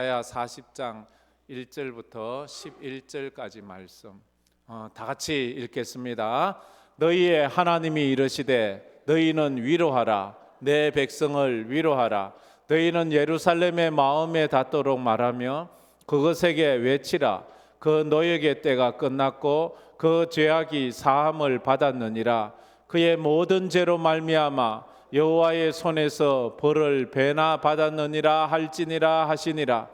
이사야 40장 1절부터 11절까지 말씀 다 같이 읽겠습니다. 너희의 하나님이 이르시되 너희는 위로하라. 내 백성을 위로하라. 너희는 예루살렘의 마음에 닿도록 말하며 그것에게 외치라. 그 노역의 때가 끝났고 그 죄악이 사함을 받았느니라. 그의 모든 죄로 말미암아 여호와의 손에서 벌을 배나 받았느니라 할지니라 하시니라.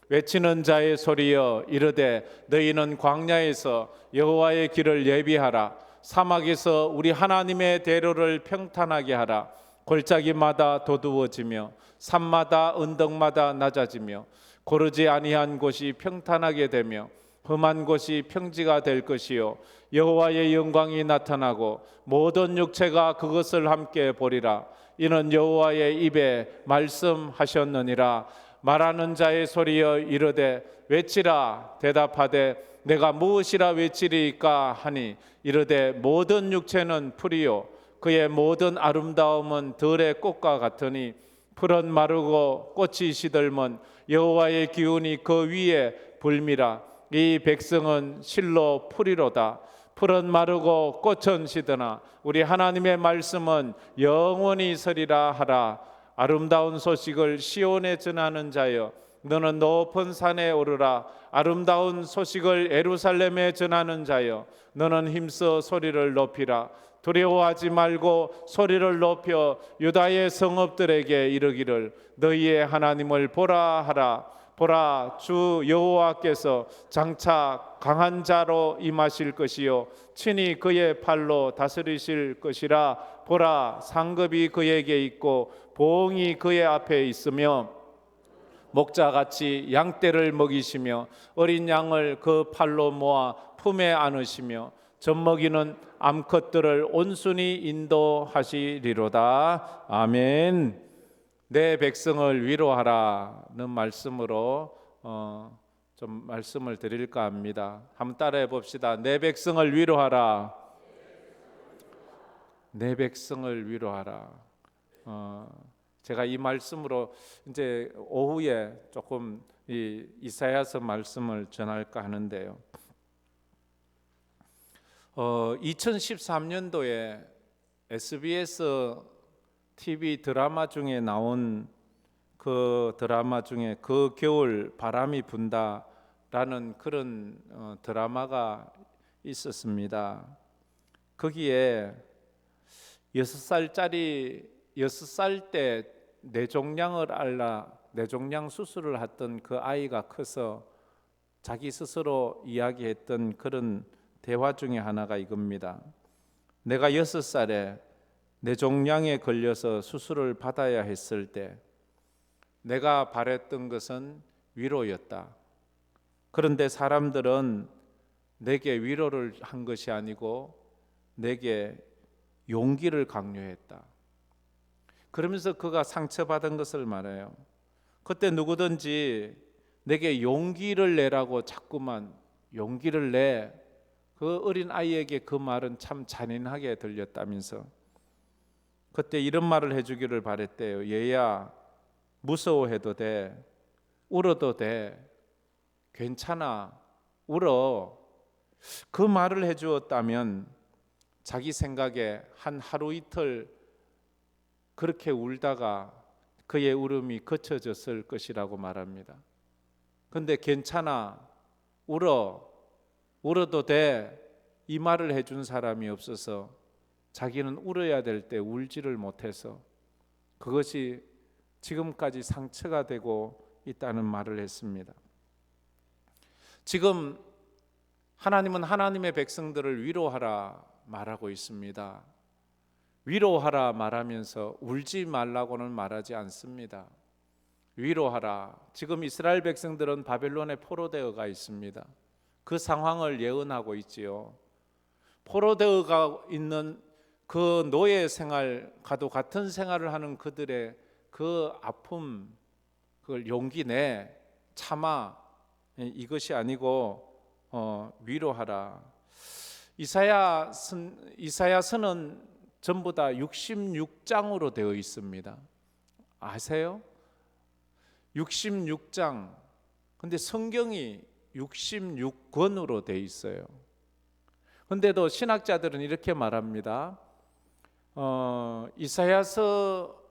외치는 자의 소리여 이르되 너희는 광야에서 여호와의 길을 예비하라. 사막에서 우리 하나님의 대로를 평탄하게 하라. 골짜기마다 도두어지며 산마다 언덕마다 낮아지며 고르지 아니한 곳이 평탄하게 되며 험한 곳이 평지가 될 것이요 여호와의 영광이 나타나고 모든 육체가 그것을 함께 보리라. 이는 여호와의 입에 말씀하셨느니라. 말하는 자의 소리여 이르되 외치라. 대답하되 내가 무엇이라 외치리이까 하니 이르되 모든 육체는 풀이요 그의 모든 아름다움은 들의 꽃과 같으니 풀은 마르고 꽃이 시들면 여호와의 기운이 그 위에 불미라. 이 백성은 실로 풀이로다. 풀은 마르고 꽃은 시드나 우리 하나님의 말씀은 영원히 서리라 하라. 아름다운 소식을 시온에 전하는 자여 너는 높은 산에 오르라. 아름다운 소식을 예루살렘에 전하는 자여 너는 힘써 소리를 높이라. 두려워하지 말고 소리를 높여 유다의 성읍들에게 이르기를 너희의 하나님을 보라 하라. 보라, 주 여호와께서 장차 강한 자로 임하실 것이요 친히 그의 팔로 다스리실 것이라. 보라, 상급이 그에게 있고 보응이 그의 앞에 있으며 목자같이 양떼를 먹이시며 어린 양을 그 팔로 모아 품에 안으시며 젖먹이는 암컷들을 온순히 인도하시리로다. 아멘. 내 백성을 위로하라는 말씀으로 좀 말씀을 드릴까 합니다. 한번 따라해 봅시다. 내 백성을 위로하라. 내 백성을 위로하라. 제가 이 말씀으로 이제 오후에 조금 이 이사야서 말씀을 전할까 하는데요. 2013년도에 SBS TV 드라마 중에 나온 그 드라마 중에 그 겨울 바람이 분다라는 그런 드라마가 있었습니다. 거기에 6살 때 뇌종양을 앓아 뇌종양 수술을 했던 그 아이가 커서 자기 스스로 이야기했던 그런 대화 중에 하나가 이겁니다. 내가 6살에 뇌종양에 걸려서 수술을 받아야 했을 때 내가 바랬던 것은 위로였다. 그런데 사람들은 내게 위로를 한 것이 아니고 내게 용기를 강요했다. 그러면서 그가 상처받은 것을 말해요. 그때 누구든지 내게 용기를 내라고 자꾸만 용기를 내. 그 어린 아이에게 그 말은 참 잔인하게 들렸다면서 그때 이런 말을 해주기를 바랬대요. 얘야, 무서워해도 돼. 울어도 돼. 괜찮아. 울어. 그 말을 해주었다면 자기 생각에 한 하루 이틀 그렇게 울다가 그의 울음이 그쳐졌을 것이라고 말합니다. 근데 괜찮아. 울어. 울어도 돼. 이 말을 해준 사람이 없어서 자기는 울어야 될 때 울지를 못해서 그것이 지금까지 상처가 되고 있다는 말을 했습니다. 지금 하나님은 하나님의 백성들을 위로하라 말하고 있습니다. 위로하라 말하면서 울지 말라고는 말하지 않습니다. 위로하라. 지금 이스라엘 백성들은 바벨론에 포로되어가 있습니다. 그 상황을 예언하고 있지요. 포로되어가 있는 그 노예 생활과도 같은 생활을 하는 그들의 그 아픔, 그걸 용기 내, 참아, 이것이 아니고 위로하라. 이사야서는 전부 다 66장으로 되어 있습니다. 아세요? 66장 근데 성경이 66권으로 돼 있어요. 근데도 신학자들은 이렇게 말합니다. 이사야서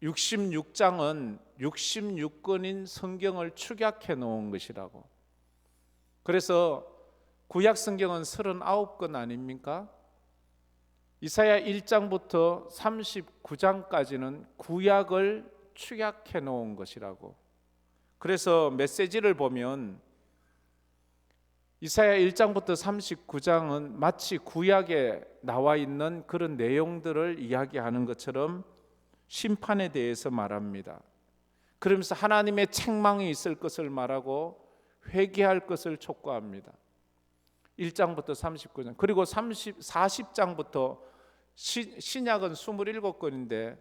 66장은 66권인 성경을 축약해 놓은 것이라고. 그래서 구약 성경은 39권 아닙니까? 이사야 1장부터 39장까지는 구약을 축약해 놓은 것이라고. 그래서 메시지를 보면 이사야 1장부터 39장은 마치 구약에 나와 있는 그런 내용들을 이야기하는 것처럼 심판에 대해서 말합니다. 그러면서 하나님의 책망이 있을 것을 말하고 회개할 것을 촉구합니다. 1장부터 39장, 그리고 40장부터 신약은 27권인데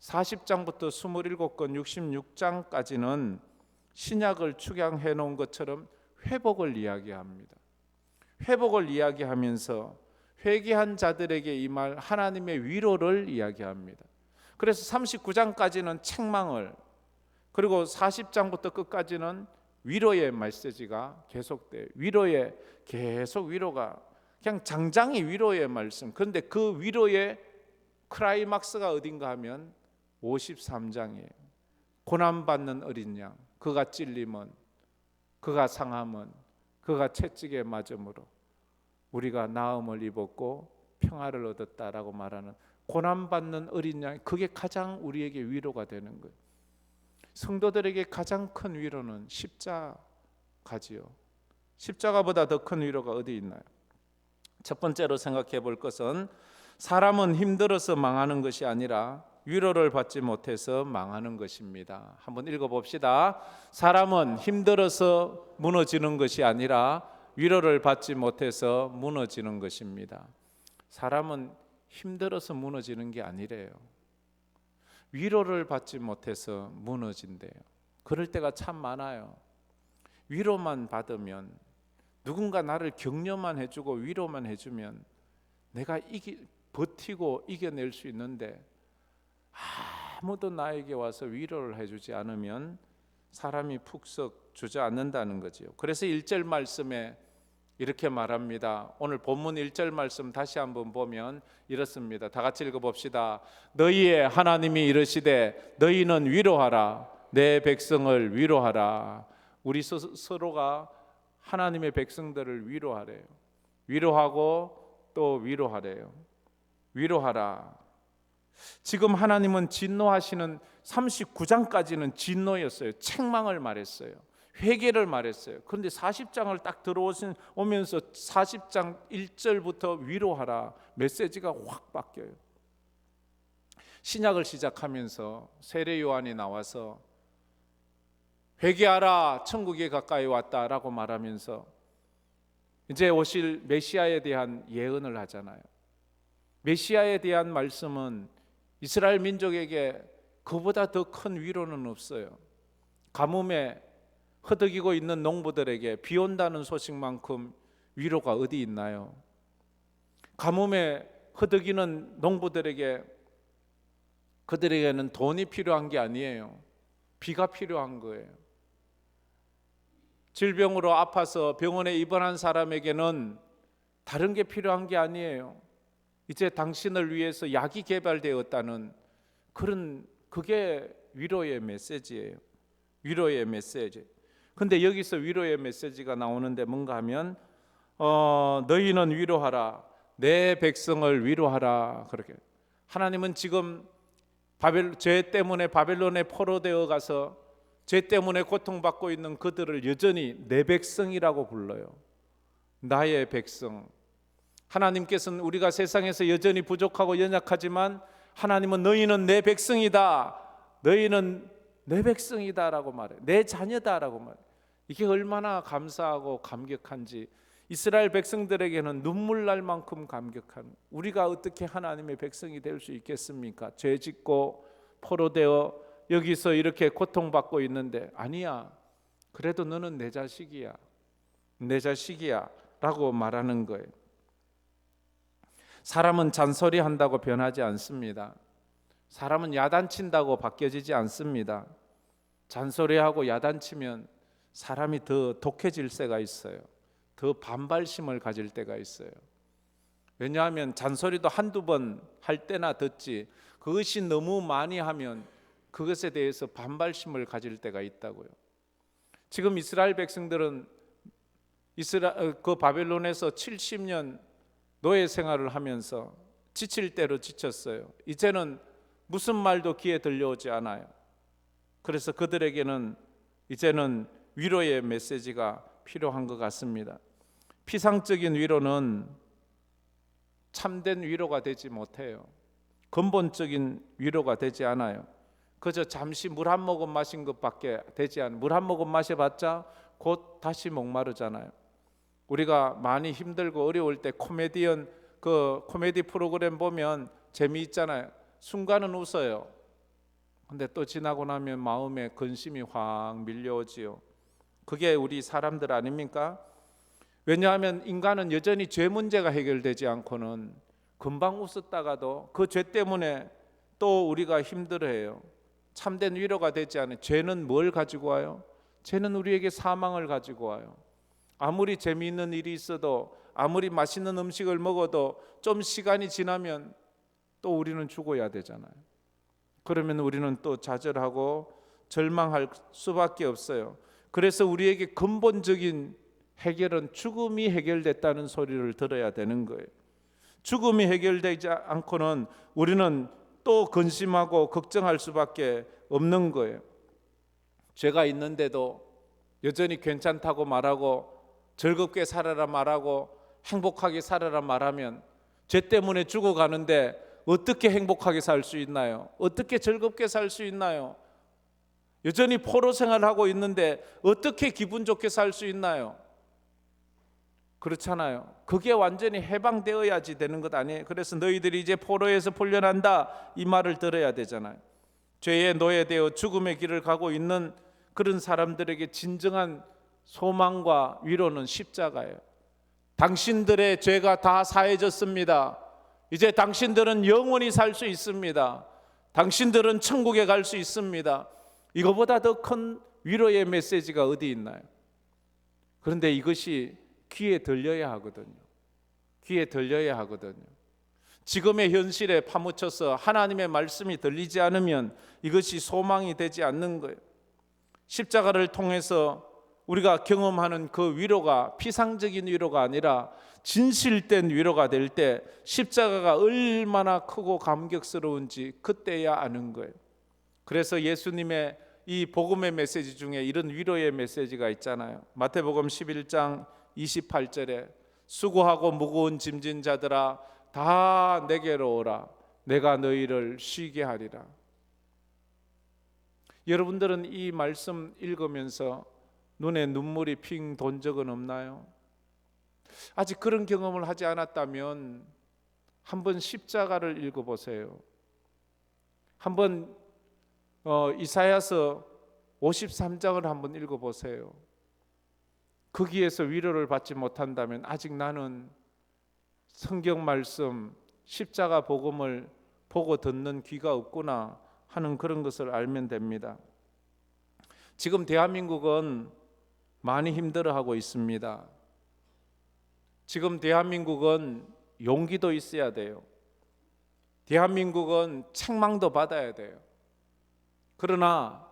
40장부터 27권 66장까지는 신약을 축약해 놓은 것처럼 회복을 이야기합니다. 회복을 이야기하면서 회개한 자들에게 임할 하나님의 위로를 이야기합니다. 그래서 39장까지는 책망을, 그리고 40장부터 끝까지는 위로의 메시지가 계속돼요. 위로의 계속 위로가, 그냥 장장이 위로의 말씀. 그런데 그 위로의 클라이막스가 어딘가 하면 53장이에요. 고난받는 어린 양, 그가 찔림은, 그가 상함은, 그가 채찍에 맞음으로 우리가 나음을 입었고 평화를 얻었다라고 말하는 고난받는 어린 양, 그게 가장 우리에게 위로가 되는 거예요. 성도들에게 가장 큰 위로는 십자가지요. 십자가보다 더 큰 위로가 어디 있나요? 첫 번째로 생각해 볼 것은 사람은 힘들어서 망하는 것이 아니라 위로를 받지 못해서 망하는 것입니다. 한번 읽어봅시다. 사람은 힘들어서 무너지는 것이 아니라 위로를 받지 못해서 무너지는 것입니다. 사람은 힘들어서 무너지는 게 아니래요. 위로를 받지 못해서 무너진대요. 그럴 때가 참 많아요. 위로만 받으면, 누군가 나를 격려만 해주고 위로만 해주면 내가 버티고 이겨낼 수 있는데, 아무도 나에게 와서 위로를 해주지 않으면 사람이 푹썩 주저앉는다는 거지요. 그래서 1절 말씀에 이렇게 말합니다. 오늘 본문 1절 말씀 다시 한번 보면 이렇습니다. 다 같이 읽어봅시다. 너희의 하나님이 이르시되 너희는 위로하라, 내 백성을 위로하라. 우리 서로가 하나님의 백성들을 위로하래요. 위로하고 또 위로하래요. 위로하라. 지금 하나님은 진노하시는 39장까지는 진노였어요. 책망을 말했어요. 회개를 말했어요. 그런데 40장을 딱 들어오면서 40장 1절부터 위로하라 메시지가 확 바뀌어요. 신약을 시작하면서 세례 요한이 나와서 회개하라, 천국이 가까이 왔다라고 말하면서 이제 오실 메시아에 대한 예언을 하잖아요. 메시아에 대한 말씀은 이스라엘 민족에게 그보다 더 큰 위로는 없어요. 가뭄에 허덕이고 있는 농부들에게 비 온다는 소식만큼 위로가 어디 있나요? 가뭄에 허덕이는 농부들에게, 그들에게는 돈이 필요한 게 아니에요. 비가 필요한 거예요. 질병으로 아파서 병원에 입원한 사람에게는 다른 게 필요한 게 아니에요. 이제 당신을 위해서 약이 개발되었다는 그게 위로의 메시지예요. 위로의 메시지. 근데 여기서 위로의 메시지가 나오는데 뭔가 하면 너희는 위로하라, 내 백성을 위로하라. 그렇게 하나님은 지금 죄 때문에 바벨론에 포로되어 가서 죄 때문에 고통받고 있는 그들을 여전히 내 백성이라고 불러요. 나의 백성. 하나님께서는 우리가 세상에서 여전히 부족하고 연약하지만 하나님은 너희는 내 백성이다, 너희는 내 백성이다라고 말해요. 내 자녀다라고 말해요. 이게 얼마나 감사하고 감격한지, 이스라엘 백성들에게는 눈물 날 만큼 감격한, 우리가 어떻게 하나님의 백성이 될 수 있겠습니까? 죄 짓고 포로되어 여기서 이렇게 고통받고 있는데, 아니야, 그래도 너는 내 자식이야, 내 자식이야 라고 말하는 거예요. 사람은 잔소리한다고 변하지 않습니다. 사람은 야단친다고 바뀌어지지 않습니다. 잔소리하고 야단치면 사람이 더 독해질 때가 있어요. 더 반발심을 가질 때가 있어요. 왜냐하면 잔소리도 한두 번 할 때나 듣지, 그것이 너무 많이 하면 그것에 대해서 반발심을 가질 때가 있다고요. 지금 이스라엘 백성들은 그 바벨론에서 70년 노예 생활을 하면서 지칠 대로 지쳤어요. 이제는 무슨 말도 귀에 들려오지 않아요. 그래서 그들에게는 이제는 위로의 메시지가 필요한 것 같습니다. 피상적인 위로는 참된 위로가 되지 못해요. 근본적인 위로가 되지 않아요. 그저 잠시 물 한 모금 마신 것밖에 되지 않아요. 물 한 모금 마셔봤자 곧 다시 목마르잖아요. 우리가 많이 힘들고 어려울 때 코미디 프로그램 보면 재미있잖아요. 순간은 웃어요. 근데 또 지나고 나면 마음에 근심이 확 밀려오지요. 그게 우리 사람들 아닙니까? 왜냐하면 인간은 여전히 죄 문제가 해결되지 않고는 금방 웃었다가도 그 죄 때문에 또 우리가 힘들어해요. 참된 위로가 되지 않아요. 죄는 뭘 가지고 와요? 죄는 우리에게 사망을 가지고 와요. 아무리 재미있는 일이 있어도, 아무리 맛있는 음식을 먹어도 좀 시간이 지나면 또 우리는 죽어야 되잖아요. 그러면 우리는 또 좌절하고 절망할 수밖에 없어요. 그래서 우리에게 근본적인 해결은 죽음이 해결됐다는 소리를 들어야 되는 거예요. 죽음이 해결되지 않고는 우리는 또 근심하고 걱정할 수밖에 없는 거예요. 죄가 있는데도 여전히 괜찮다고 말하고 즐겁게 살아라 말하고 행복하게 살아라 말하면 죄 때문에 죽어가는데 어떻게 행복하게 살 수 있나요? 어떻게 즐겁게 살 수 있나요? 여전히 포로 생활하고 있는데 어떻게 기분 좋게 살 수 있나요? 그렇잖아요. 그게 완전히 해방되어야지 되는 것 아니에요. 그래서 너희들이 이제 포로에서 풀려난다, 이 말을 들어야 되잖아요. 죄의 노예되어 죽음의 길을 가고 있는 그런 사람들에게 진정한 소망과 위로는 십자가예요. 당신들의 죄가 다 사해졌습니다. 이제 당신들은 영원히 살 수 있습니다. 당신들은 천국에 갈 수 있습니다. 이거보다 더 큰 위로의 메시지가 어디 있나요? 그런데 이것이 귀에 들려야 하거든요. 귀에 들려야 하거든요. 지금의 현실에 파묻혀서 하나님의 말씀이 들리지 않으면 이것이 소망이 되지 않는 거예요. 십자가를 통해서 우리가 경험하는 그 위로가 피상적인 위로가 아니라 진실된 위로가 될 때 십자가가 얼마나 크고 감격스러운지 그때야 아는 거예요. 그래서 예수님의 이 복음의 메시지 중에 이런 위로의 메시지가 있잖아요. 마태복음 11장 28절에 수고하고 무거운 짐진 자들아 다 내게로 오라 내가 너희를 쉬게 하리라. 여러분들은 이 말씀 읽으면서 눈에 눈물이 핑 돈 적은 없나요? 아직 그런 경험을 하지 않았다면 한번 십자가를 읽어보세요. 한번 이사야서 53장을 한번 읽어보세요. 거기에서 위로를 받지 못한다면 아직 나는 성경 말씀 십자가 복음을 보고 듣는 귀가 없구나 하는 그런 것을 알면 됩니다. 지금 대한민국은 많이 힘들어하고 있습니다. 지금 대한민국은 용기도 있어야 돼요. 대한민국은 책망도 받아야 돼요. 그러나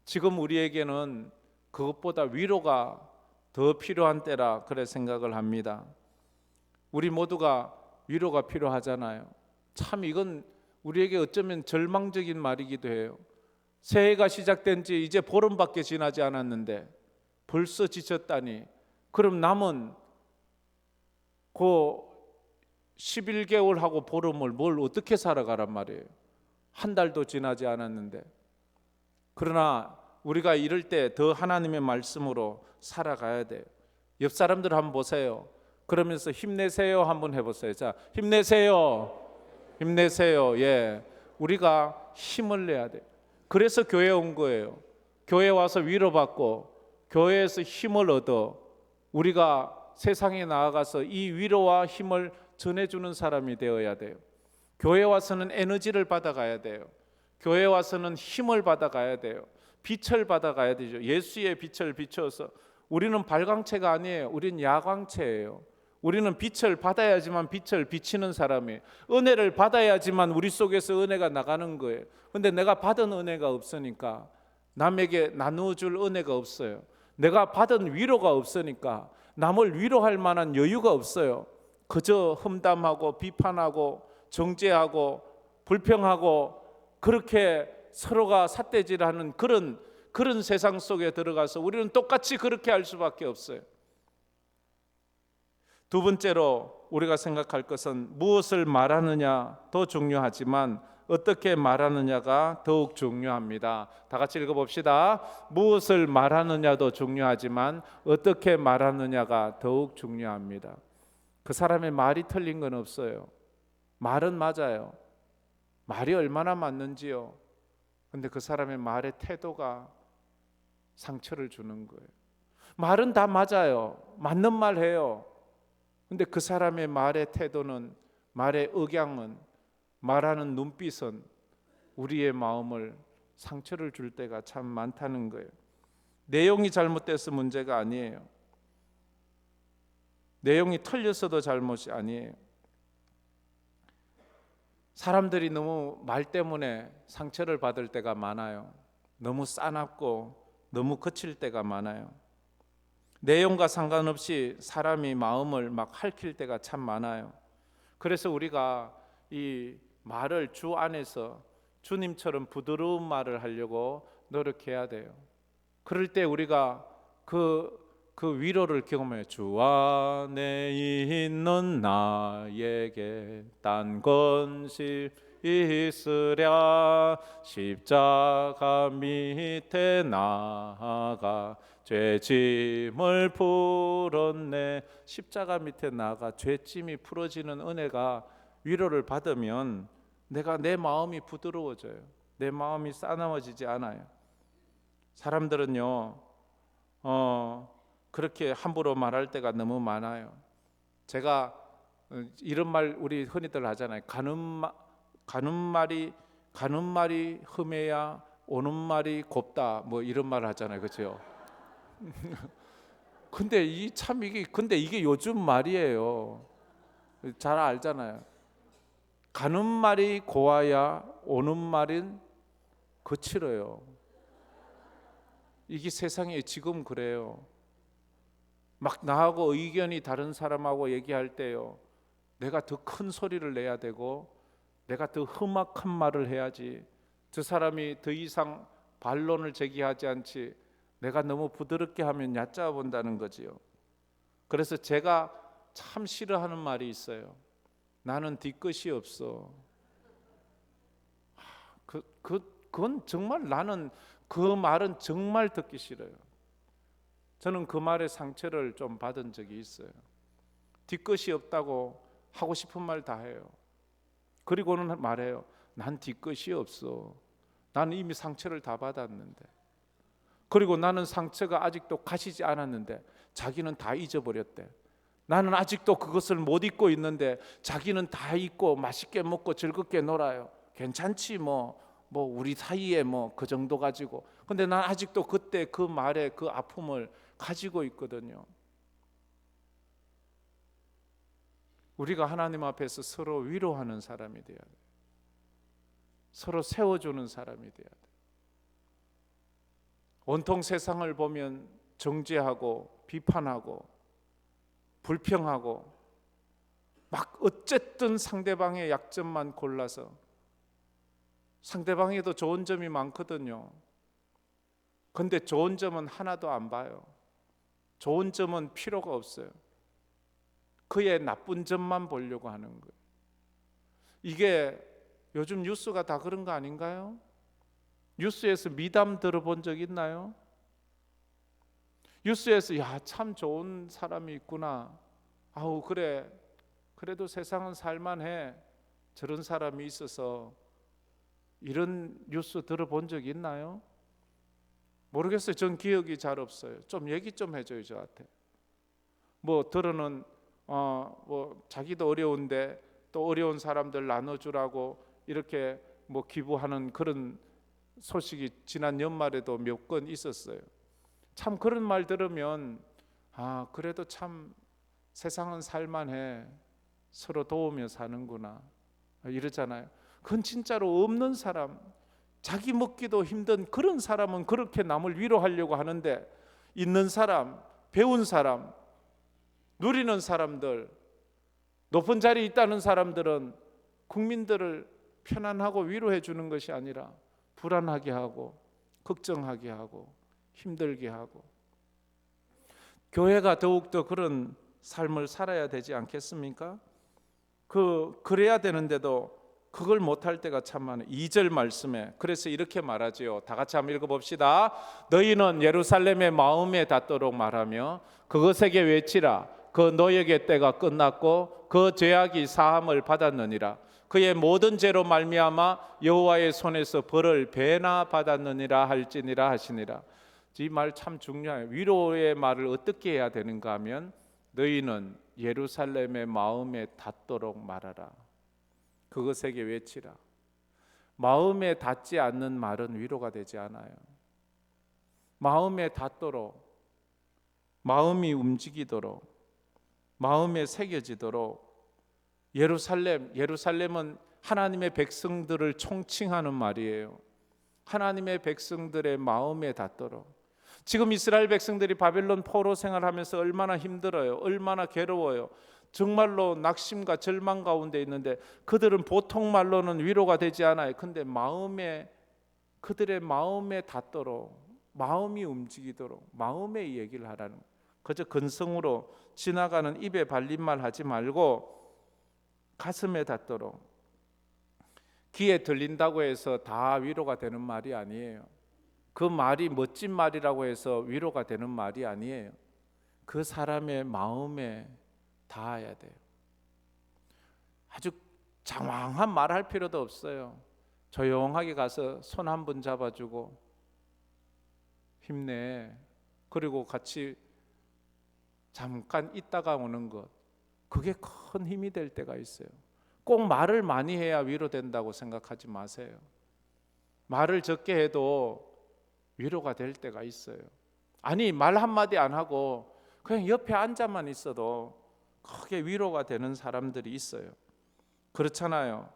지금 우리에게는 그것보다 위로가 더 필요한 때라 그래 생각을 합니다. 우리 모두가 위로가 필요하잖아요. 참 이건 우리에게 어쩌면 절망적인 말이기도 해요. 새해가 시작된 지 이제 보름밖에 지나지 않았는데 벌써 지쳤다니, 그럼 남은 그 11개월하고 보름을 뭘 어떻게 살아가란 말이에요. 한 달도 지나지 않았는데. 그러나 우리가 이럴 때 더 하나님의 말씀으로 살아가야 돼요. 옆 사람들 한번 보세요. 그러면서 힘내세요 한번 해보세요. 자, 힘내세요. 힘내세요. 예, 우리가 힘을 내야 돼요. 그래서 교회에 온 거예요. 교회에 와서 위로받고 교회에서 힘을 얻어 우리가 세상에 나아가서 이 위로와 힘을 전해주는 사람이 되어야 돼요. 교회에 와서는 에너지를 받아가야 돼요. 교회에 와서는 힘을 받아가야 돼요. 빛을 받아가야 되죠. 예수의 빛을 비춰서. 우리는 발광체가 아니에요. 우리는 야광체예요. 우리는 빛을 받아야지만 빛을 비치는 사람이에요. 은혜를 받아야지만 우리 속에서 은혜가 나가는 거예요. 근데 내가 받은 은혜가 없으니까, 남에게 나누어줄 은혜가 없어요. 내가 받은 위로가 없으니까 남을 위로할 만한 여유가 없어요. 그저 험담하고 비판하고 정죄하고 불평하고 그렇게 서로가 삿대질하는 그런 세상 속에 들어가서 우리는 똑같이 그렇게 할 수밖에 없어요. 두 번째로 우리가 생각할 것은 무엇을 말하느냐 더 중요하지만 어떻게 말하느냐가 더욱 중요합니다. 다 같이 읽어봅시다. 무엇을 말하느냐도 중요하지만 어떻게 말하느냐가 더욱 중요합니다. 그 사람의 말이 틀린 건 없어요. 말은 맞아요. 말이 얼마나 맞는지요. 근데 그 사람의 말의 태도가 상처를 주는 거예요. 말은 다 맞아요. 맞는 말 해요. 근데 그 사람의 말의 태도는, 말의 억양은, 말하는 눈빛은 우리의 마음을 상처를 줄 때가 참 많다는 거예요. 내용이 잘못돼서 문제가 아니에요. 내용이 틀렸어도 잘못이 아니에요. 사람들이 너무 말 때문에 상처를 받을 때가 많아요. 너무 싸납고 너무 거칠 때가 많아요. 내용과 상관없이 사람이 마음을 막 핥힐 때가 참 많아요. 그래서 우리가 이 말을 주 안에서 주님처럼 부드러운 말을 하려고 노력해야 돼요. 그럴 때 우리가 그 위로를 경험해요. 주 안에 있는 나에게 딴 건실 있으랴 십자가 밑에 나아가 죄짐을 풀었네. 십자가 밑에 나아가 죄짐이 풀어지는 은혜가 위로를 받으면 내 마음이 부드러워져요. 내 마음이 싸나워지지 않아요. 사람들은요 그렇게 함부로 말할 때가 너무 많아요. 제가 이런 말 우리 흔히들 하잖아요. 가는 말이 흠해야 오는 말이 곱다. 뭐 이런 말 하잖아요. 그렇죠? 근데 이게 요즘 말이에요. 잘 알잖아요. 가는 말이 고와야 오는 말은 거칠어요. 이게 세상에 지금 그래요. 막 나하고 의견이 다른 사람하고 얘기할 때요, 내가 더 큰 소리를 내야 되고 내가 더 험악한 말을 해야지 저 사람이 더 이상 반론을 제기하지 않지, 내가 너무 부드럽게 하면 얕잡아 본다는 거지요. 그래서 제가 참 싫어하는 말이 있어요. 나는 뒤끝이 없어. 그건 정말, 나는 그 말은 정말 듣기 싫어요. 저는 그 말에 상처를 좀 받은 적이 있어요. 뒤끝이 없다고 하고 싶은 말 다 해요. 그리고는 말해요. 난 뒤끝이 없어. 나는 이미 상처를 다 받았는데. 그리고 나는 상처가 아직도 가시지 않았는데 자기는 다 잊어버렸대. 나는 아직도 그것을 못 잊고 있는데 자기는 다 잊고 맛있게 먹고 즐겁게 놀아요. 괜찮지 뭐 우리 사이에 뭐 그 정도 가지고. 근데 난 아직도 그때 그 말에 그 아픔을 가지고 있거든요. 우리가 하나님 앞에서 서로 위로하는 사람이 돼야 돼요. 서로 세워주는 사람이 돼야 돼요. 온통 세상을 보면 정죄하고 비판하고 불평하고 막 어쨌든 상대방의 약점만 골라서, 상대방에도 좋은 점이 많거든요. 근데 좋은 점은 하나도 안 봐요. 좋은 점은 필요가 없어요. 그의 나쁜 점만 보려고 하는 거예요. 이게 요즘 뉴스가 다 그런 거 아닌가요? 뉴스에서 미담 들어본 적 있나요? 뉴스에서 참 좋은 사람이 있구나. 아우 그래도 세상은 살만해. 저런 사람이 있어서. 이런 뉴스 들어본 적 있나요? 모르겠어요. 전 기억이 잘 없어요. 좀 얘기 좀 해줘요, 저한테. 들어는 자기도 어려운데 또 어려운 사람들 나눠주라고 이렇게 기부하는 그런 소식이 지난 연말에도 몇 건 있었어요. 참 그런 말 들으면 그래도 참 세상은 살만해, 서로 도우며 사는구나 이러잖아요. 그건 진짜로 없는 사람, 자기 먹기도 힘든 그런 사람은 그렇게 남을 위로하려고 하는데, 있는 사람, 배운 사람, 누리는 사람들, 높은 자리에 있다는 사람들은 국민들을 편안하고 위로해 주는 것이 아니라 불안하게 하고 걱정하게 하고 힘들게 하고, 교회가 더욱더 그런 삶을 살아야 되지 않겠습니까? 그래야 되는데도 그걸 못할 때가 참 많아요. 2절 말씀에 그래서 이렇게 말하지요. 다 같이 한번 읽어봅시다. 너희는 예루살렘의 마음에 닿도록 말하며 그것에게 외치라. 그 노역의 때가 끝났고 그 죄악이 사함을 받았느니라. 그의 모든 죄로 말미암아 여호와의 손에서 벌을 배나 받았느니라 할지니라 하시니라. 이 말 참 중요해요. 위로의 말을 어떻게 해야 되는가 하면 너희는 예루살렘의 마음에 닿도록 말하라. 그것에게 외치라. 마음에 닿지 않는 말은 위로가 되지 않아요. 마음에 닿도록, 마음이 움직이도록, 마음에 새겨지도록. 예루살렘은 하나님의 백성들을 총칭하는 말이에요. 하나님의 백성들의 마음에 닿도록. 지금 이스라엘 백성들이 바벨론 포로 생활하면서 얼마나 힘들어요, 얼마나 괴로워요. 정말로 낙심과 절망 가운데 있는데 그들은 보통 말로는 위로가 되지 않아요. 근데 그들의 마음에 닿도록, 마음이 움직이도록 마음의 얘기를 하라는, 그저 근성으로 지나가는 입에 발린 말 하지 말고 가슴에 닿도록. 귀에 들린다고 해서 다 위로가 되는 말이 아니에요. 그 말이 멋진 말이라고 해서 위로가 되는 말이 아니에요. 그 사람의 마음에 닿아야 돼요. 아주 장황한 말 할 필요도 없어요. 조용하게 가서 손 한 번 잡아주고 힘내, 그리고 같이 잠깐 있다가 오는 것, 그게 큰 힘이 될 때가 있어요. 꼭 말을 많이 해야 위로된다고 생각하지 마세요. 말을 적게 해도 위로가 될 때가 있어요. 아니, 말 한마디 안 하고 그냥 옆에 앉아만 있어도 크게 위로가 되는 사람들이 있어요. 그렇잖아요.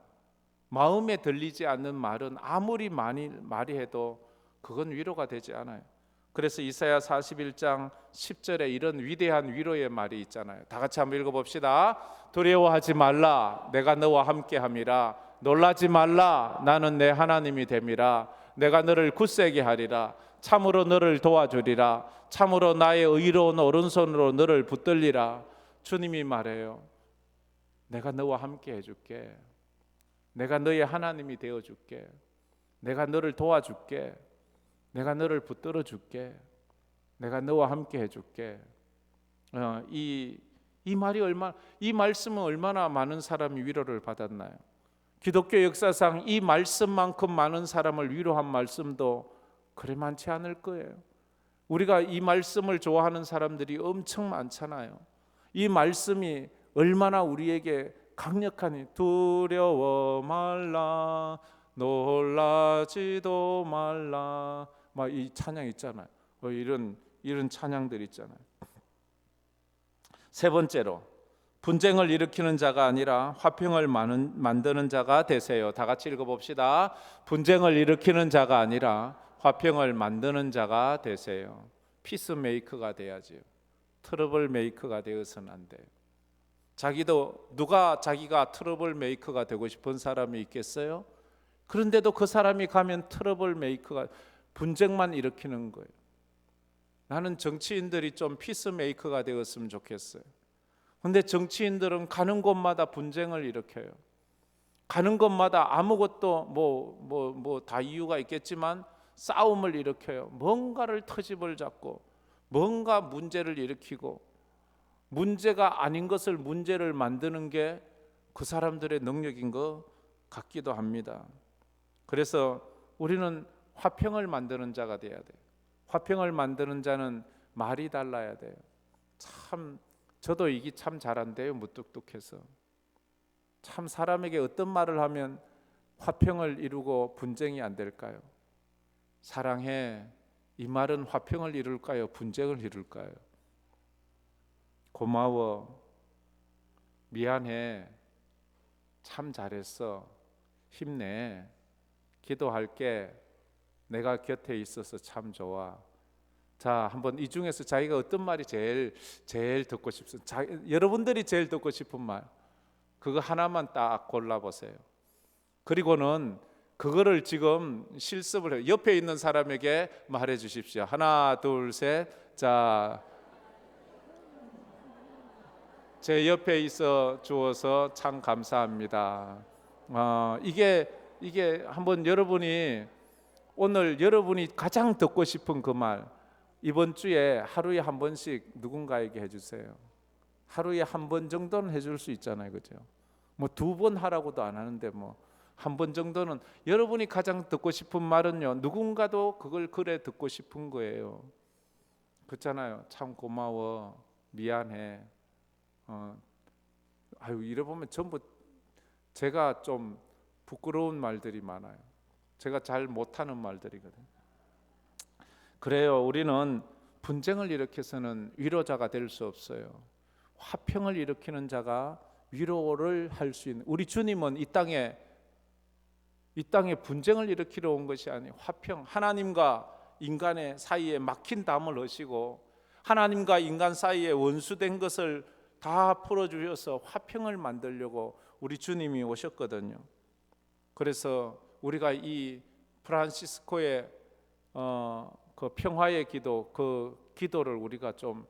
마음에 들리지 않는 말은 아무리 많이 말해도 그건 위로가 되지 않아요. 그래서 이사야 41장 10절에 이런 위대한 위로의 말이 있잖아요. 다 같이 한번 읽어봅시다. 두려워하지 말라, 내가 너와 함께함이라. 놀라지 말라, 나는 내 하나님이 됨이라. 내가 너를 굳세게 하리라. 참으로 너를 도와주리라. 참으로 나의 의로운 오른손으로 너를 붙들리라. 주님이 말해요. 내가 너와 함께 해줄게. 내가 너의 하나님이 되어줄게. 내가 너를 도와줄게. 내가 너를 붙들어 줄게. 내가 너와 함께 해줄게. 이 말씀은 얼마나 많은 사람이 위로를 받았나요? 기독교 역사상 이 말씀만큼 많은 사람을 위로한 말씀도 그리 많지 않을 거예요. 우리가 이 말씀을 좋아하는 사람들이 엄청 많잖아요. 이 말씀이 얼마나 우리에게 강력하니. 두려워 말라, 놀라지도 말라. 막 이 찬양 있잖아요. 이런 찬양들 있잖아요. 세 번째로, 분쟁을 일으키는 자가 아니라 화평을 만드는 자가 되세요. 다 같이 읽어봅시다. 분쟁을 일으키는 자가 아니라 화평을 만드는 자가 되세요. 피스메이커가 돼야지요. 트러블 메이커가 되어서는 안 돼요. 자기가 트러블 메이커가 되고 싶은 사람이 있겠어요? 그런데도 그 사람이 가면 트러블 메이커가, 분쟁만 일으키는 거예요. 나는 정치인들이 좀 피스메이커가 되었으면 좋겠어요. 근데 정치인들은 가는 곳마다 분쟁을 일으켜요. 가는 곳마다 아무것도 다 이유가 있겠지만 싸움을 일으켜요. 뭔가를 터집을 잡고 뭔가 문제를 일으키고, 문제가 아닌 것을 문제를 만드는 게 그 사람들의 능력인 것 같기도 합니다. 그래서 우리는 화평을 만드는 자가 돼야 돼요. 화평을 만드는 자는 말이 달라야 돼요. 참 저도 이게 참 잘한대요. 무뚝뚝해서. 참 사람에게 어떤 말을 하면 화평을 이루고 분쟁이 안 될까요? 사랑해 이 말은 화평을 이룰까요? 분쟁을 이룰까요? 고마워, 미안해, 참 잘했어, 힘내, 기도할게, 내가 곁에 있어서 참 좋아. 자, 한번 이 중에서 자기가 어떤 말이 제일 듣고 싶습니까? 여러분들이 제일 듣고 싶은 말, 그거 하나만 딱 골라보세요. 그리고는 그거를 지금 실습을 해요. 옆에 있는 사람에게 말해 주십시오. 하나, 둘, 셋. 자, 제 옆에 있어 주어서 참 감사합니다. 이게 한번 여러분이 오늘 여러분이 가장 듣고 싶은 그 말, 이번 주에 하루에 한 번씩 누군가에게 해주세요. 하루에 한 번 정도는 해줄 수 있잖아요, 그죠? 뭐 2번 하라고도 안 하는데 뭐 한 번 정도는. 여러분이 가장 듣고 싶은 말은요, 누군가도 그걸 그래 듣고 싶은 거예요. 그렇잖아요. 참 고마워, 미안해. 이래 보면 전부 제가 좀 부끄러운 말들이 많아요. 제가 잘 못하는 말들이거든요. 그래요. 우리는 분쟁을 일으켜서는 위로자가 될 수 없어요. 화평을 일으키는 자가 위로를 할 수 있는, 우리 주님은 이 땅에 분쟁을 일으키러 온 것이 아니에요. 화평, 하나님과 인간의 사이에 막힌 담을 허시고 하나님과 인간 사이에 원수된 것을 다 풀어주셔서 화평을 만들려고 우리 주님이 오셨거든요. 그래서 우리가 이 프란시스코의 그 평화의 기도, 그 기도를 우리가 좀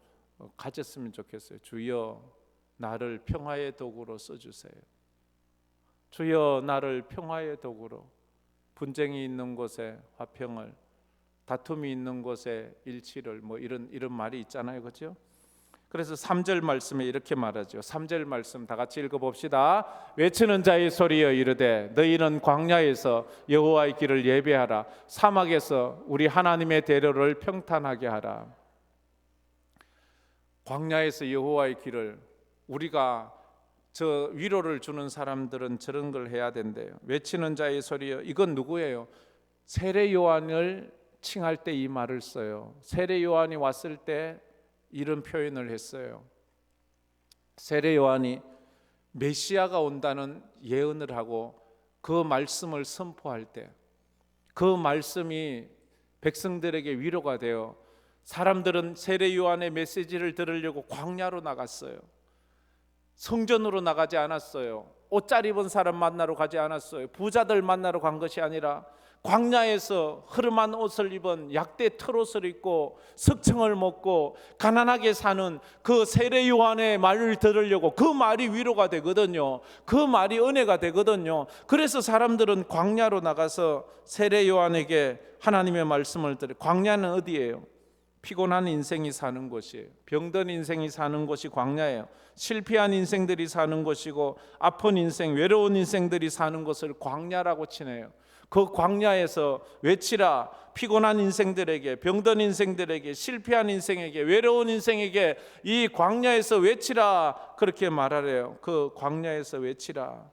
가졌으면 좋겠어요. 주여 나를 평화의 도구로 써주세요. 주여 나를 평화의 도구로, 분쟁이 있는 곳에 화평을, 다툼이 있는 곳에 일치를, 뭐 이런 말이 있잖아요, 그렇죠? 그래서 3절 말씀에 이렇게 말하죠. 3절 말씀 다 같이 읽어봅시다. 외치는 자의 소리여 이르되 너희는 광야에서 여호와의 길을 예배하라. 사막에서 우리 하나님의 대로를 평탄하게 하라. 광야에서 여호와의 길을, 우리가 저 위로를 주는 사람들은 저런 걸 해야 된대요. 외치는 자의 소리여, 이건 누구예요? 세례 요한을 칭할 때 이 말을 써요. 세례 요한이 왔을 때 이런 표현을 했어요. 세례 요한이 메시아가 온다는 예언을 하고 그 말씀을 선포할 때 그 말씀이 백성들에게 위로가 되어 사람들은 세례 요한의 메시지를 들으려고 광야로 나갔어요. 성전으로 나가지 않았어요. 옷 잘 입은 사람 만나러 가지 않았어요. 부자들 만나러 간 것이 아니라 광야에서 흐름한 옷을 입은 약대 털옷을 입고 석청을 먹고 가난하게 사는 그 세례 요한의 말을 들으려고, 그 말이 위로가 되거든요. 그 말이 은혜가 되거든요. 그래서 사람들은 광야로 나가서 세례 요한에게 하나님의 말씀을 들어요. 광야는 어디예요? 피곤한 인생이 사는 곳이에요. 병든 인생이 사는 곳이 광야예요. 실패한 인생들이 사는 곳이고 아픈 인생, 외로운 인생들이 사는 곳을 광야라고 치네요. 그 광야에서 외치라. 피곤한 인생들에게, 병든 인생들에게, 실패한 인생에게, 외로운 인생에게 이 광야에서 외치라, 그렇게 말하래요. 그 광야에서 외치라.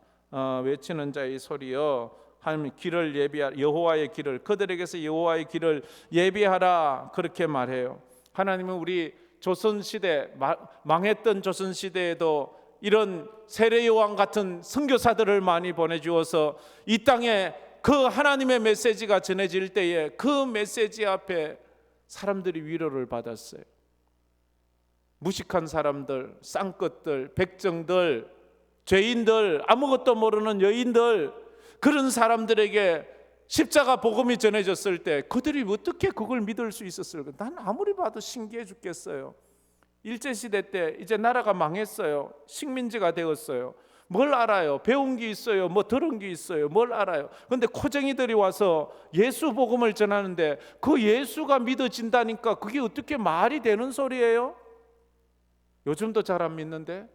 외치는 자의 소리여 하나님 길을 예비하라. 여호와의 길을, 그들에게서 여호와의 길을 예비하라, 그렇게 말해요. 하나님은 우리 조선시대, 망했던 조선시대에도 이런 세례 요한 같은 선교사들을 많이 보내주어서 이 땅에 그 하나님의 메시지가 전해질 때에 그 메시지 앞에 사람들이 위로를 받았어요. 무식한 사람들, 쌍것들, 백정들, 죄인들, 아무것도 모르는 여인들, 그런 사람들에게 십자가 복음이 전해졌을 때 그들이 어떻게 그걸 믿을 수 있었을까? 난 아무리 봐도 신기해 죽겠어요. 일제시대 때 이제 나라가 망했어요. 식민지가 되었어요. 뭘 알아요? 배운 게 있어요? 뭐 들은 게 있어요? 뭘 알아요? 그런데 코쟁이들이 와서 예수 복음을 전하는데 그 예수가 믿어진다니까 그게 어떻게 말이 되는 소리예요? 요즘도 잘 안 믿는데?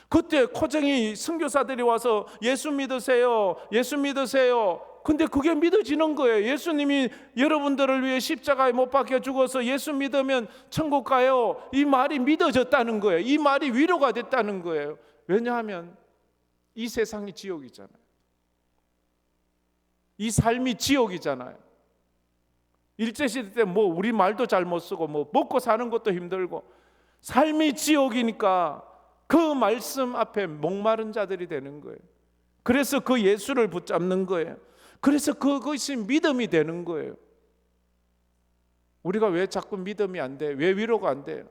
그때 코쟁이 선교사들이 와서 예수 믿으세요, 예수 믿으세요. 근데 그게 믿어지는 거예요. 예수님이 여러분들을 위해 십자가에 못 박혀 죽어서 예수 믿으면 천국 가요. 이 말이 믿어졌다는 거예요. 이 말이 위로가 됐다는 거예요. 왜냐하면 이 세상이 지옥이잖아요. 이 삶이 지옥이잖아요. 일제시대 때 뭐 우리 말도 잘 못 쓰고 뭐 먹고 사는 것도 힘들고 삶이 지옥이니까 그 말씀 앞에 목마른 자들이 되는 거예요. 그래서 그 예수를 붙잡는 거예요. 그래서 그것이 믿음이 되는 거예요. 우리가 왜 자꾸 믿음이 안 돼? 왜 위로가 안 돼요?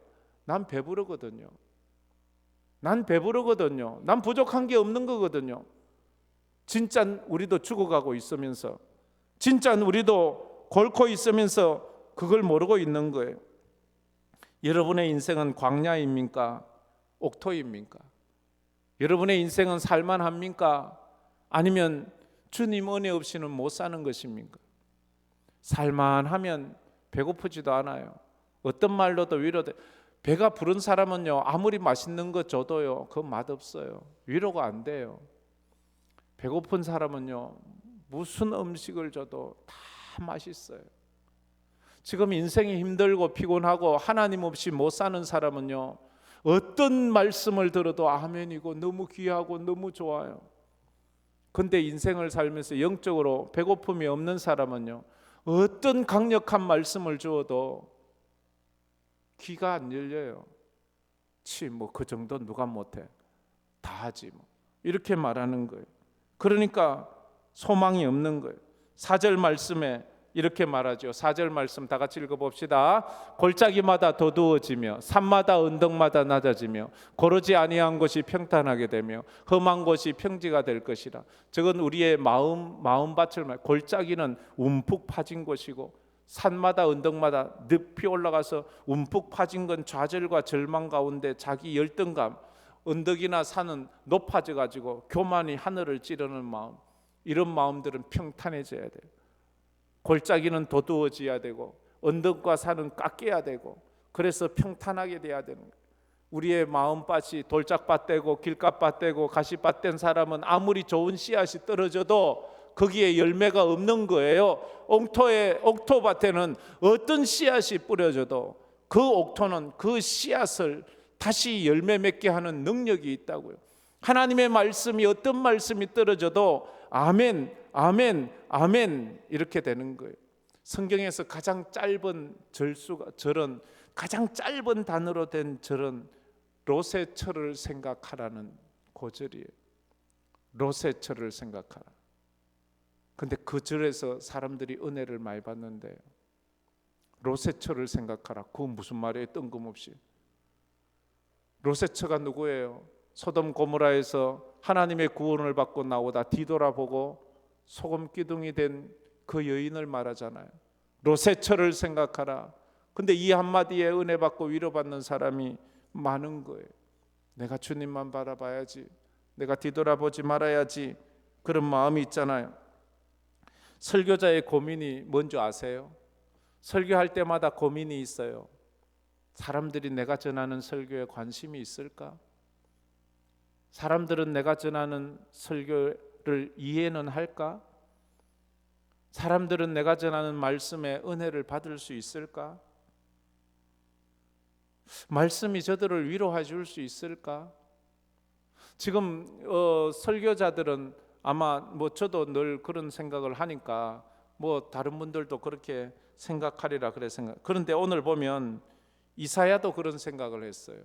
난 배부르거든요. 난 부족한 게 없는 거거든요. 진짜 우리도 죽어가고 있으면서, 진짜 우리도 골고 있으면서 그걸 모르고 있는 거예요. 여러분의 인생은 광야입니까? 옥토입니까? 여러분의 인생은 살만합니까? 아니면 주님 은혜 없이는 못 사는 것입니까? 살만하면 배고프지도 않아요. 어떤 말로도 위로돼. 배가 부른 사람은요, 아무리 맛있는 거 줘도요, 그 맛없어요. 위로가 안 돼요. 배고픈 사람은요, 무슨 음식을 줘도 다 맛있어요. 지금 인생이 힘들고 피곤하고 하나님 없이 못 사는 사람은요, 어떤 말씀을 들어도 아멘이고 너무 귀하고 너무 좋아요. 근데 인생을 살면서 영적으로 배고픔이 없는 사람은요, 어떤 강력한 말씀을 주어도 귀가 안 열려요. 뭐 그 정도 누가 못해? 다 하지 뭐. 이렇게 말하는 거예요. 그러니까 소망이 없는 거예요. 4절 말씀에 이렇게 말하죠. 4절 말씀 다 같이 읽어봅시다. 골짜기마다 도두어지며 산마다 언덕마다 낮아지며 고르지 아니한 곳이 평탄하게 되며 험한 곳이 평지가 될 것이라. 저건 우리의 마음밭을 말. 골짜기는 움푹 파진 곳이고 산마다 언덕마다 늪이 올라가서 움푹 파진 건 좌절과 절망 가운데 자기 열등감, 언덕이나 산은 높아져 가지고 교만이 하늘을 찌르는 마음, 이런 마음들은 평탄해져야 돼요. 골짜기는 도두어져야 되고 언덕과 산은 깎여야 되고, 그래서 평탄하게 돼야 되는 거예요. 우리의 마음밭이 돌짝밭 되고 길가밭 되고 가시밭 된 사람은 아무리 좋은 씨앗이 떨어져도 거기에 열매가 없는 거예요. 옥토밭에는 어떤 씨앗이 뿌려져도 그 옥토는 그 씨앗을 다시 열매 맺게 하는 능력이 있다고요. 하나님의 말씀이 어떤 말씀이 떨어져도 아멘, 아멘, 아멘 이렇게 되는 거예요. 성경에서 가장 짧은 절은 가장 짧은 단어로 된 절은 로세처를 생각하라는 고절이에요. 로세처를 생각하라. 근데 그 절에서 사람들이 은혜를 많이 받는데, 로세처를 생각하라. 그건 무슨 말이에요? 뜬금없이. 로세처가 누구예요? 소돔 고모라에서 하나님의 구원을 받고 나오다 뒤돌아보고 소금 기둥이 된 그 여인을 말하잖아요. 로세처를 생각하라. 근데 이 한마디에 은혜 받고 위로받는 사람이 많은 거예요. 내가 주님만 바라봐야지, 내가 뒤돌아보지 말아야지, 그런 마음이 있잖아요. 설교자의 고민이 뭔지 아세요? 설교할 때마다 고민이 있어요. 사람들이 내가 전하는 설교에 관심이 있을까? 사람들은 내가 전하는 설교를 이해는 할까? 사람들은 내가 전하는 말씀에 은혜를 받을 수 있을까? 말씀이 저들을 위로해 줄 수 있을까? 지금 설교자들은 아마 저도 늘 그런 생각을 하니까 다른 분들도 그렇게 생각하리라 그래 생각. 그런데 오늘 보면 이사야도 그런 생각을 했어요.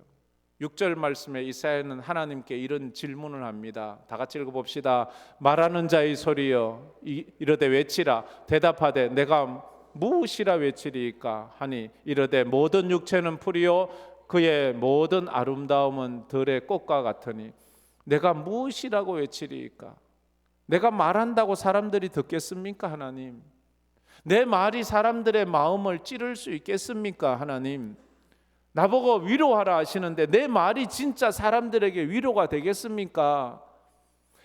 6절 말씀에 이사야는 하나님께 이런 질문을 합니다. 다 같이 읽어봅시다. 말하는 자의 소리여 이르되 외치라. 대답하되 내가 무엇이라 외치리이까 하니 이르되 모든 육체는 풀이요 그의 모든 아름다움은 들의 꽃과 같으니 내가 무엇이라고 외치리이까? 내가 말한다고 사람들이 듣겠습니까? 하나님, 내 말이 사람들의 마음을 찌를 수 있겠습니까? 하나님, 나보고 위로하라 하시는데 내 말이 진짜 사람들에게 위로가 되겠습니까?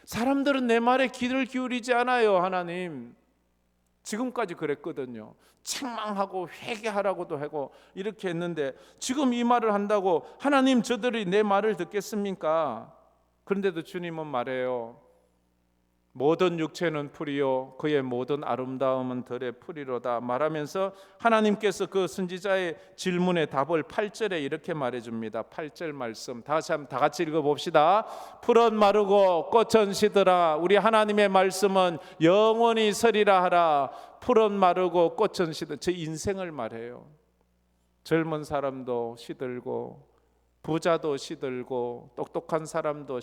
사람들은 내 말에 귀를 기울이지 않아요. 하나님, 지금까지 그랬거든요. 책망하고 회개하라고도 하고 이렇게 했는데 지금 이 말을 한다고 하나님 저들이 내 말을 듣겠습니까? 그런데도 주님은 말해요. 모든 육체는 풀이요 그의 모든 아름다움은 들의 풀이로다 말하면서 하나님께서 그 선지자의 질문에 답을 8절에 이렇게 말해줍니다. 8절 말씀 다 같이 읽어봅시다. 풀은 마르고 꽃은 시들아 우리 하나님의 말씀은 영원히 서리라 하라. 풀은 마르고 꽃은 시들 제 인생을 말해요. 젊은 사람도 시들고 부자도 시들고 똑똑한 사람도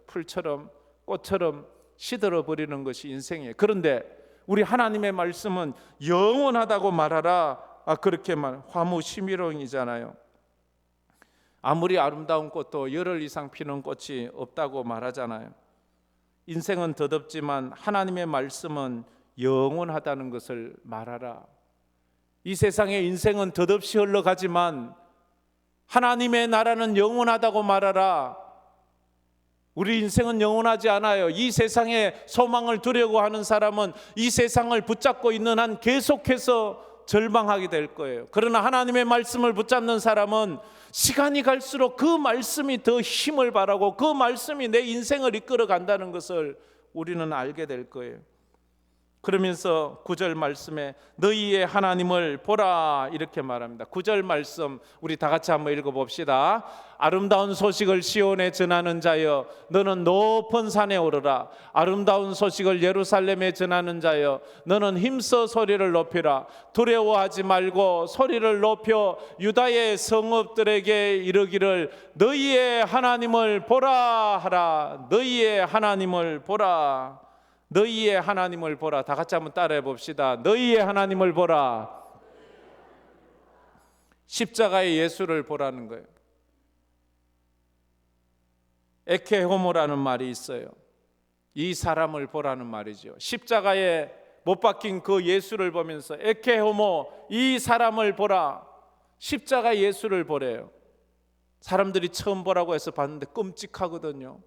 풀처럼 꽃처럼 시들어 버리는 것이 인생이에요. 그런데 우리 하나님의 말씀은 영원하다고 말하라. 그렇게 화무심이롱이잖아요. 아무리 아름다운 꽃도 열흘 이상 피는 꽃이 없다고 말하잖아요. 인생은 덧없지만 하나님의 말씀은 영원하다는 것을 말하라. 이 세상의 인생은 덧없이 흘러가지만 하나님의 나라는 영원하다고 말하라. 우리 인생은 영원하지 않아요. 이 세상에 소망을 두려고 하는 사람은 이 세상을 붙잡고 있는 한 계속해서 절망하게 될 거예요. 그러나 하나님의 말씀을 붙잡는 사람은 시간이 갈수록 그 말씀이 더 힘을 발하고 그 말씀이 내 인생을 이끌어 간다는 것을 우리는 알게 될 거예요. 그러면서 9절 말씀에 너희의 하나님을 보라 이렇게 말합니다. 9절 말씀 우리 다 같이 한번 읽어봅시다. 아름다운 소식을 시온에 전하는 자여 너는 높은 산에 오르라. 아름다운 소식을 예루살렘에 전하는 자여 너는 힘써 소리를 높이라. 두려워하지 말고 소리를 높여 유다의 성읍들에게 이르기를 너희의 하나님을 보라 하라. 너희의 하나님을 보라. 너희의 하나님을 보라. 다 같이 한번 따라해 봅시다. 너희의 하나님을 보라. 십자가의 예수를 보라는 거예요. 에케호모라는 말이 있어요. 이 사람을 보라는 말이죠. 십자가에 못 박힌 그 예수를 보면서 에케호모 이 사람을 보라. 십자가 예수를 보래요. 사람들이 처음 보라고 해서 봤는데 끔찍하거든요.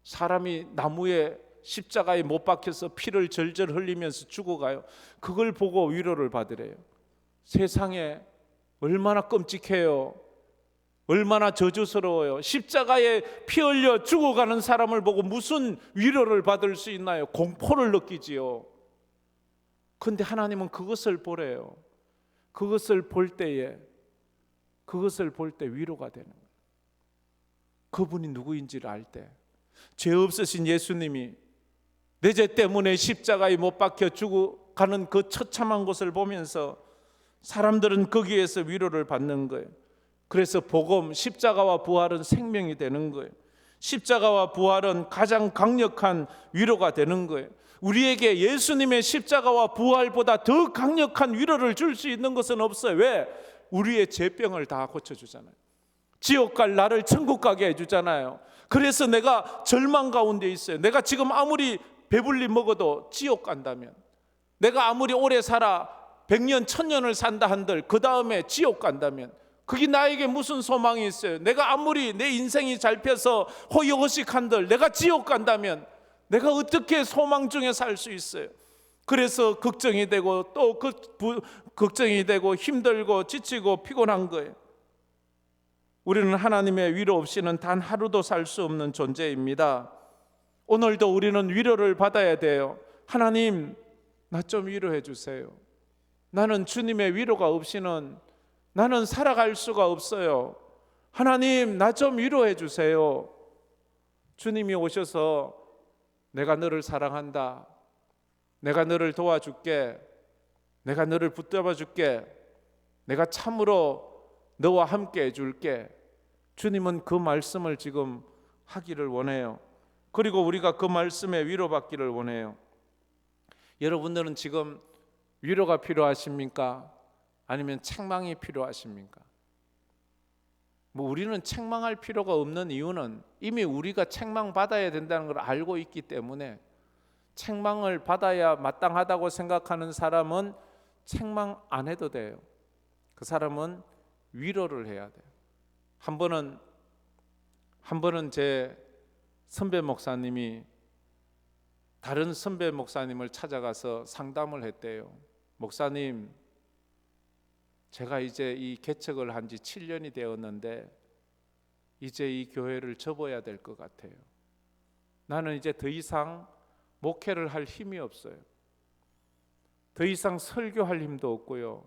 사람이 나무에 십자가에 못 박혀서 피를 절절 흘리면서 죽어가요. 그걸 보고 위로를 받으래요. 세상에 얼마나 끔찍해요. 얼마나 저주스러워요. 십자가에 피 흘려 죽어가는 사람을 보고 무슨 위로를 받을 수 있나요? 공포를 느끼지요. 그런데 하나님은 그것을 보래요. 그것을 볼 때 위로가 되는 거예요. 그분이 누구인지를 알 때 죄 없으신 예수님이 내 죄 때문에 십자가에 못 박혀 죽어가는 그 처참한 것을 보면서 사람들은 거기에서 위로를 받는 거예요. 그래서 복음, 십자가와 부활은 생명이 되는 거예요. 십자가와 부활은 가장 강력한 위로가 되는 거예요. 우리에게 예수님의 십자가와 부활보다 더 강력한 위로를 줄 수 있는 것은 없어요. 왜? 우리의 죄병을 다 고쳐주잖아요. 지옥 갈 나를 천국 가게 해주잖아요. 그래서 내가 절망 가운데 있어요. 내가 지금 아무리 배불리 먹어도 지옥 간다면, 내가 아무리 오래 살아 100년 1000년을 산다 한들 그 다음에 지옥 간다면 그게 나에게 무슨 소망이 있어요? 내가 아무리 내 인생이 잘 펴서 호의호식한들 내가 지옥 간다면 내가 어떻게 소망 중에 살 수 있어요? 그래서 걱정이 되고 또 걱정이 되고 힘들고 지치고 피곤한 거예요. 우리는 하나님의 위로 없이는 단 하루도 살 수 없는 존재입니다. 오늘도 우리는 위로를 받아야 돼요. 하나님, 나 좀 위로해 주세요. 나는 주님의 위로가 없이는 나는 살아갈 수가 없어요. 하나님, 나 좀 위로해 주세요. 주님이 오셔서 내가 너를 사랑한다. 내가 너를 도와줄게. 내가 너를 붙잡아 줄게. 내가 참으로 너와 함께 해줄게. 주님은 그 말씀을 지금 하기를 원해요. 그리고 우리가 그 말씀에 위로받기를 원해요. 여러분들은 지금 위로가 필요하십니까? 아니면 책망이 필요하십니까? 우리는 책망할 필요가 없는 이유는 이미 우리가 책망받아야 된다는 걸 알고 있기 때문에, 책망을 받아야 마땅하다고 생각하는 사람은 책망 안 해도 돼요. 그 사람은 위로를 해야 돼요. 한 번은 제 선배 목사님이 다른 선배 목사님을 찾아가서 상담을 했대요. 목사님, 제가 이제 이 개척을 한 지 7년이 되었는데 이제 이 교회를 접어야 될 것 같아요. 나는 이제 더 이상 목회를 할 힘이 없어요. 더 이상 설교할 힘도 없고요.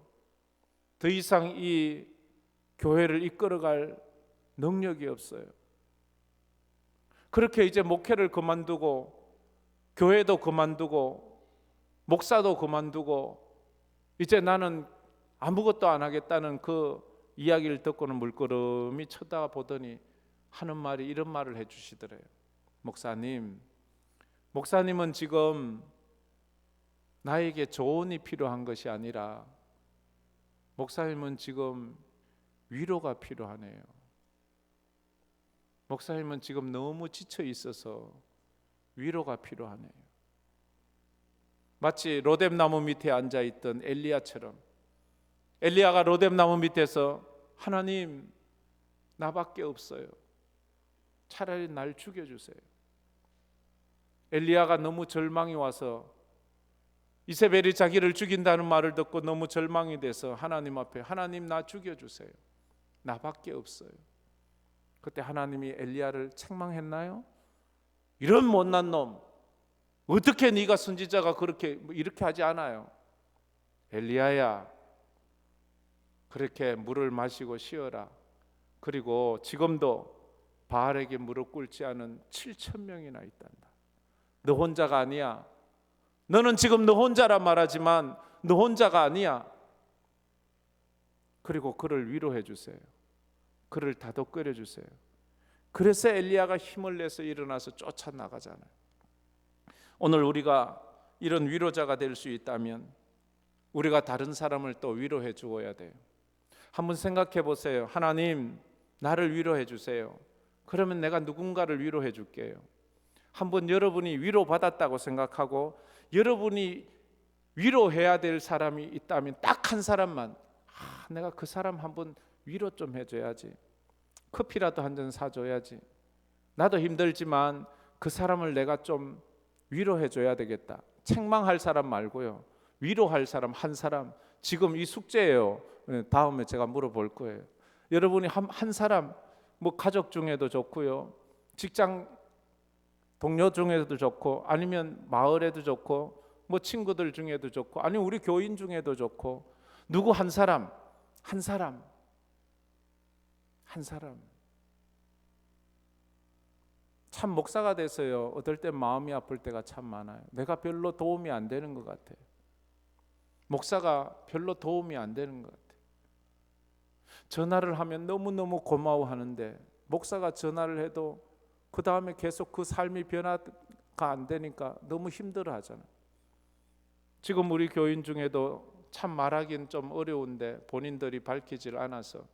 더 이상 이 교회를 이끌어갈 능력이 없어요. 그렇게 이제 목회를 그만두고 교회도 그만두고 목사도 그만두고 이제 나는 아무것도 안 하겠다는 그 이야기를 듣고는 물끄러미 쳐다보더니 하는 말이 이런 말을 해주시더래요. 목사님은 지금 나에게 조언이 필요한 것이 아니라 목사님은 지금 위로가 필요하네요. 목사님은 지금 너무 지쳐 있어서 위로가 필요하네요. 마치 로뎀나무 밑에 앉아있던 엘리야처럼 엘리야가 로뎀나무 밑에서 하나님 나밖에 없어요. 차라리 날 죽여주세요. 엘리야가 너무 절망이 와서 이세벨이 자기를 죽인다는 말을 듣고 너무 절망이 돼서 하나님 앞에 하나님 나 죽여주세요. 나밖에 없어요. 그때 하나님이 엘리야를 책망했나요? 이런 못난 놈 어떻게 네가 선지자가 그렇게 이렇게 하지 않아요. 엘리야야 그렇게 물을 마시고 쉬어라. 그리고 지금도 바알에게 무릎 꿇지 않은 7,000명이나 있단다. 너 혼자가 아니야. 너는 지금 너 혼자란 말하지만 너 혼자가 아니야. 그리고 그를 위로해 주세요. 그를 다독거려 주세요. 그래서 엘리야가 힘을 내서 일어나서 쫓아나가잖아요. 오늘 우리가 이런 위로자가 될 수 있다면 우리가 다른 사람을 또 위로해 주어야 돼요. 한번 생각해 보세요. 하나님 나를 위로해 주세요. 그러면 내가 누군가를 위로해 줄게요. 한번 여러분이 위로받았다고 생각하고 여러분이 위로해야 될 사람이 있다면 딱 한 사람만 내가 그 사람 한번 위로 좀 해줘야지. 커피라도 한 잔 사줘야지. 나도 힘들지만 그 사람을 내가 좀 위로해줘야 되겠다. 책망할 사람 말고요. 위로할 사람 한 사람. 지금 이 숙제예요. 다음에 제가 물어볼 거예요. 여러분이 한 사람 뭐 가족 중에도 좋고요. 직장 동료 중에도 좋고 아니면 마을에도 좋고 뭐 친구들 중에도 좋고 아니면 우리 교인 중에도 좋고 누구 한 사람 참 목사가 돼서요 어떨 때 마음이 아플 때가 참 많아요. 내가 별로 도움이 안 되는 것 같아요. 목사가 별로 도움이 안 되는 것 같아요. 전화를 하면 너무너무 고마워하는데 목사가 전화를 해도 그 다음에 계속 그 삶이 변화가 안 되니까 너무 힘들어하잖아요. 지금 우리 교인 중에도 참 말하기는 좀 어려운데 본인들이 밝히질 않아서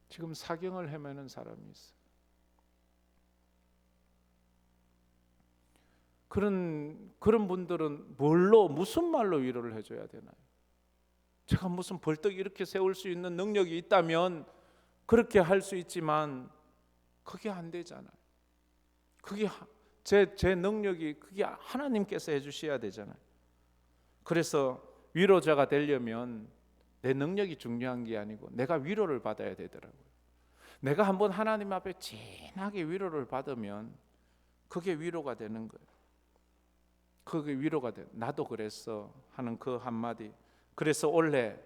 지금 사경을 헤매는 사람이 있어요. 그런 분들은 무슨 말로 위로를 해줘야 되나요? 제가 무슨 벌떡 이렇게 세울 수 있는 능력이 있다면 그렇게 할 수 있지만 그게 안 되잖아요. 그게 제 능력이 그게 하나님께서 해주셔야 되잖아요. 그래서 위로자가 되려면 내 능력이 중요한 게 아니고 내가 위로를 받아야 되더라고요. 내가 한번 하나님 앞에 진하게 위로를 받으면 그게 위로가 되는 거예요. 그게 위로가 돼. 나도 그랬어 하는 그 한마디. 그래서 올해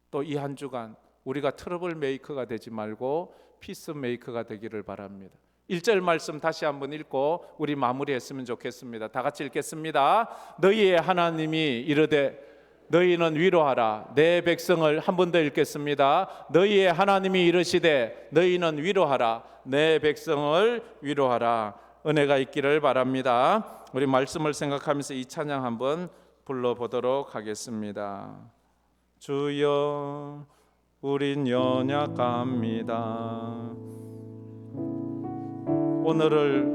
또 이 한 주간 우리가 트러블 메이커가 되지 말고 피스 메이커가 되기를 바랍니다. 1절 말씀 다시 한번 읽고 우리 마무리했으면 좋겠습니다. 다 같이 읽겠습니다. 너희의 하나님이 이르되 너희는 위로하라. 내 백성을 한 번 더 읽겠습니다. 너희의 하나님이 이르시되 너희는 위로하라. 내 백성을 위로하라. 은혜가 있기를 바랍니다. 우리 말씀을 생각하면서 이 찬양 한번 불러보도록 하겠습니다. 주여 우린 연약합니다. 오늘을